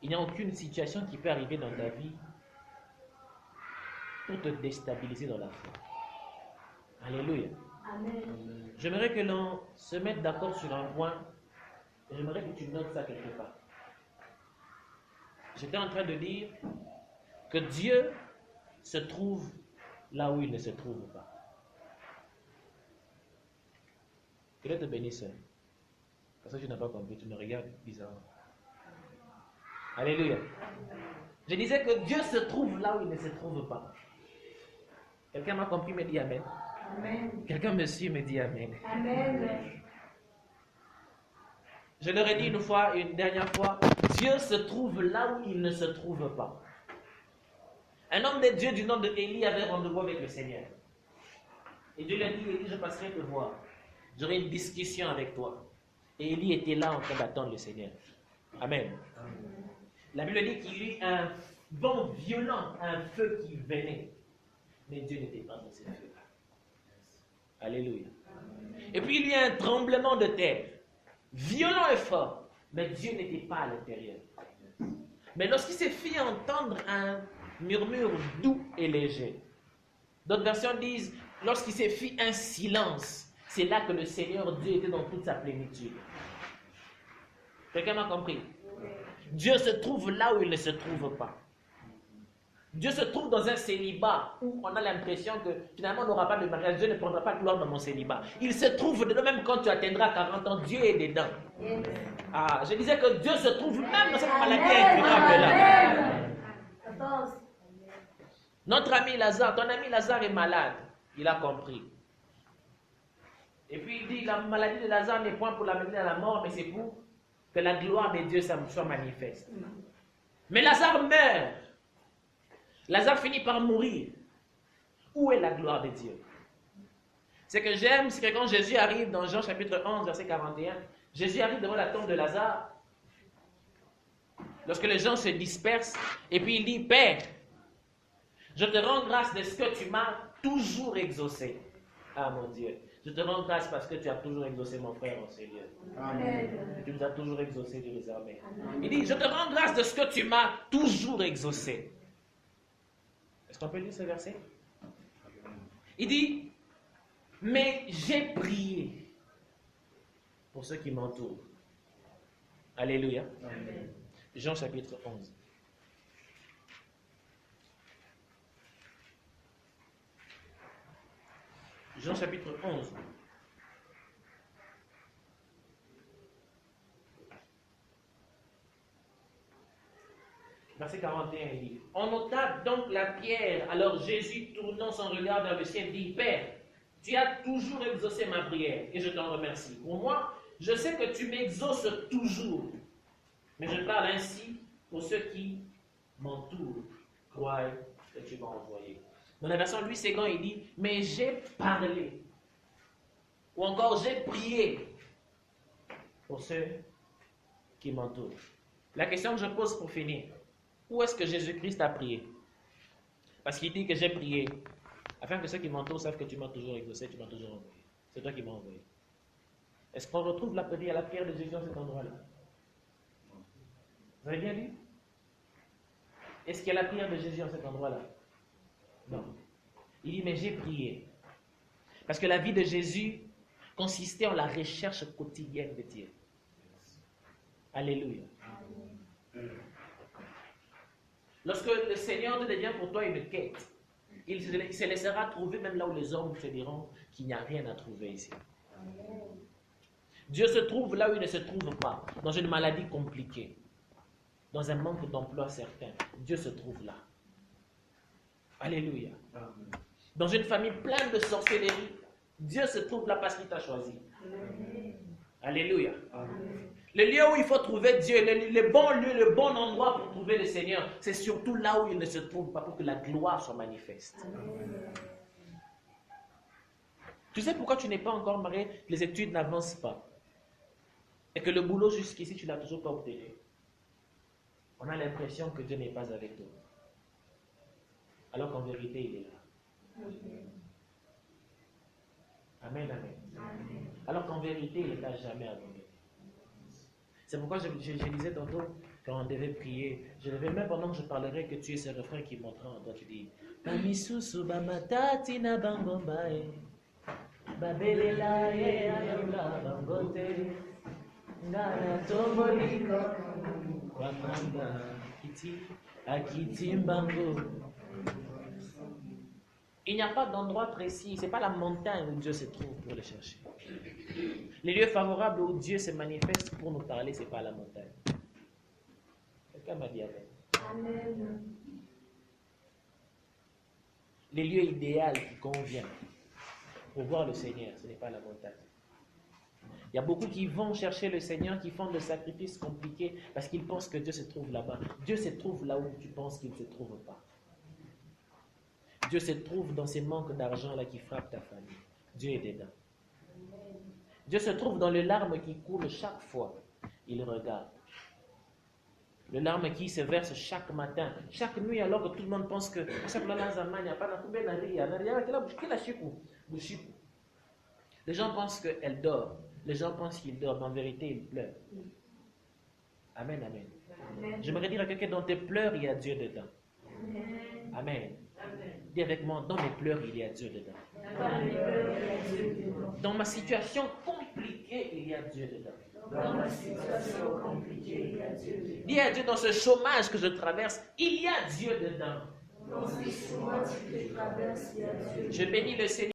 Il n'y a aucune situation qui peut arriver dans ta vie pour te déstabiliser dans la foi. Alléluia. Amen. J'aimerais que l'on se mette d'accord sur un point. Et j'aimerais que tu notes ça quelque part. J'étais en train de dire que Dieu se trouve là où il ne se trouve pas. Que Dieu te bénisse. Parce que tu n'as pas compris, tu me regardes bizarrement. Alléluia. Je disais que Dieu se trouve là où il ne se trouve pas. Quelqu'un m'a compris, me dit Amen. Amen. Quelqu'un me suit, me dit Amen. Amen. Je leur ai dit une fois, une dernière fois, Dieu se trouve là où il ne se trouve pas. Un homme de Dieu du nom de Élie avait rendez-vous avec le Seigneur. Et Dieu lui a dit, Élie, je passerai te voir. J'aurai une discussion avec toi. Et Élie était là en train d'attendre le Seigneur. Amen. La Bible dit qu'il y eut un vent violent, un feu qui venait. Mais Dieu n'était pas dans ce feu. Alléluia. Et puis il y a un tremblement de terre, violent et fort, mais Dieu n'était pas à l'intérieur. Mais lorsqu'il s'est fait entendre un murmure doux et léger, d'autres versions disent, lorsqu'il s'est fait un silence, c'est là que le Seigneur Dieu était dans toute sa plénitude. Quelqu'un m'a compris? Dieu se trouve là où il ne se trouve pas. Dieu se trouve dans un célibat où on a l'impression que finalement on n'aura pas de mariage. Dieu ne prendra pas gloire dans mon célibat. Il se trouve dedans, même quand tu atteindras 40 ans, Dieu est dedans. Ah, je disais que Dieu se trouve même dans cette maladie incurable-là. Notre ami Lazare, ton ami Lazare est malade. Il a compris. Et puis il dit, la maladie de Lazare n'est point pour l'amener à la mort, mais c'est pour que la gloire de Dieu soit manifeste. Mais Lazare meurt. Lazare finit par mourir. Où est la gloire de Dieu? Ce que j'aime, c'est que quand Jésus arrive dans Jean chapitre 11, verset 41, Jésus arrive devant la tombe de Lazare. Lorsque les gens se dispersent, et puis il dit, Père, je te rends grâce de ce que tu m'as toujours exaucé. Ah mon Dieu, je te rends grâce parce que tu as toujours exaucé mon frère au Seigneur. Amen. Tu nous as toujours exaucé, Dieu les armées. Il dit, je te rends grâce de ce que tu m'as toujours exaucé. Est-ce qu'on peut lire ce verset? Il dit, mais j'ai prié pour ceux qui m'entourent. Alléluia. Amen. Jean chapitre 11. Jean chapitre 11. Verset 41, il dit, on ôta donc la pierre. Alors Jésus, tournant son regard vers le ciel, dit, Père, tu as toujours exaucé ma prière et je t'en remercie. Pour moi, je sais que tu m'exauces toujours. Mais je parle ainsi pour ceux qui m'entourent, croient que tu m'as envoyé. Dans la version Louis II, il dit, mais j'ai parlé. Ou encore, j'ai prié pour ceux qui m'entourent. La question que je pose pour finir, où est-ce que Jésus-Christ a prié? Parce qu'il dit que j'ai prié, afin que ceux qui m'entourent savent que tu m'as toujours exaucé, tu m'as toujours envoyé. C'est toi qui m'as envoyé. Est-ce qu'on retrouve la pierre de Jésus dans cet endroit-là? Vous avez bien lu? Est-ce qu'il y a la prière de Jésus dans cet endroit-là? Non. Il dit, mais j'ai prié. Parce que la vie de Jésus consistait en la recherche quotidienne de Dieu. Alléluia. Lorsque le Seigneur devient pour toi une quête, il se laissera trouver même là où les hommes te diront qu'il n'y a rien à trouver ici. Dieu se trouve là où il ne se trouve pas, dans une maladie compliquée, dans un manque d'emploi certain. Dieu se trouve là. Alléluia. Dans une famille pleine de sorcellerie, Dieu se trouve là parce qu'il t'a choisi. Alléluia. Le lieu où il faut trouver Dieu, le bon lieu, le bon endroit pour trouver le Seigneur, c'est surtout là où il ne se trouve pas pour que la gloire soit manifeste. Tu sais pourquoi tu n'es pas encore marié? Les études n'avancent pas. Et que le boulot jusqu'ici, tu ne l'as toujours pas obtenu. On a l'impression que Dieu n'est pas avec toi. Alors qu'en vérité, il est là. Amen, amen. Alors qu'en vérité, il ne t'a jamais abandonné. C'est pourquoi je disais tantôt, Quand on devait prier, je devais même pendant que je parlerai que tu es ce refrain qui montrera en toi, tu dis Bamisusu bamatati na bangombae babelela ye ayula bangote ngana tombolika kwamamba kiti akiti mbango. Il n'y a pas d'endroit précis, ce n'est pas la montagne où Dieu se trouve pour le chercher. Les lieux favorables où Dieu se manifeste pour nous parler, ce n'est pas la montagne. Quelqu'un m'a dit amen. Amen. Les lieux idéaux qui conviennent pour voir le Seigneur, ce n'est pas la montagne. Il y a beaucoup qui vont chercher le Seigneur, qui font des sacrifices compliqués parce qu'ils pensent que Dieu se trouve là-bas. Dieu se trouve là où tu penses qu'il ne se trouve pas. Dieu se trouve dans ces manques d'argent là qui frappent ta famille. Dieu est dedans. Dieu se trouve dans les larmes qui coulent chaque fois. Il regarde. Les larmes qui se versent chaque matin, chaque nuit, alors que tout le monde pense que les gens pensent qu'elle dort. Les gens pensent qu'il dort, mais en vérité, il pleure. Amen, amen. J'aimerais dire à quelqu'un, dans tes pleurs, il y a Dieu dedans. Amen. Dis avec moi, dans mes pleurs, il y a Dieu dedans. Dans ma situation compliquée, il y a Dieu dedans. Dans ma situation compliquée, il y a Dieu dedans. Dis à Dieu, dans ce chômage que je traverse, il y a Dieu dedans. Dans ce chômage que je traverse, il y a Dieu dedans. Je bénis le Seigneur.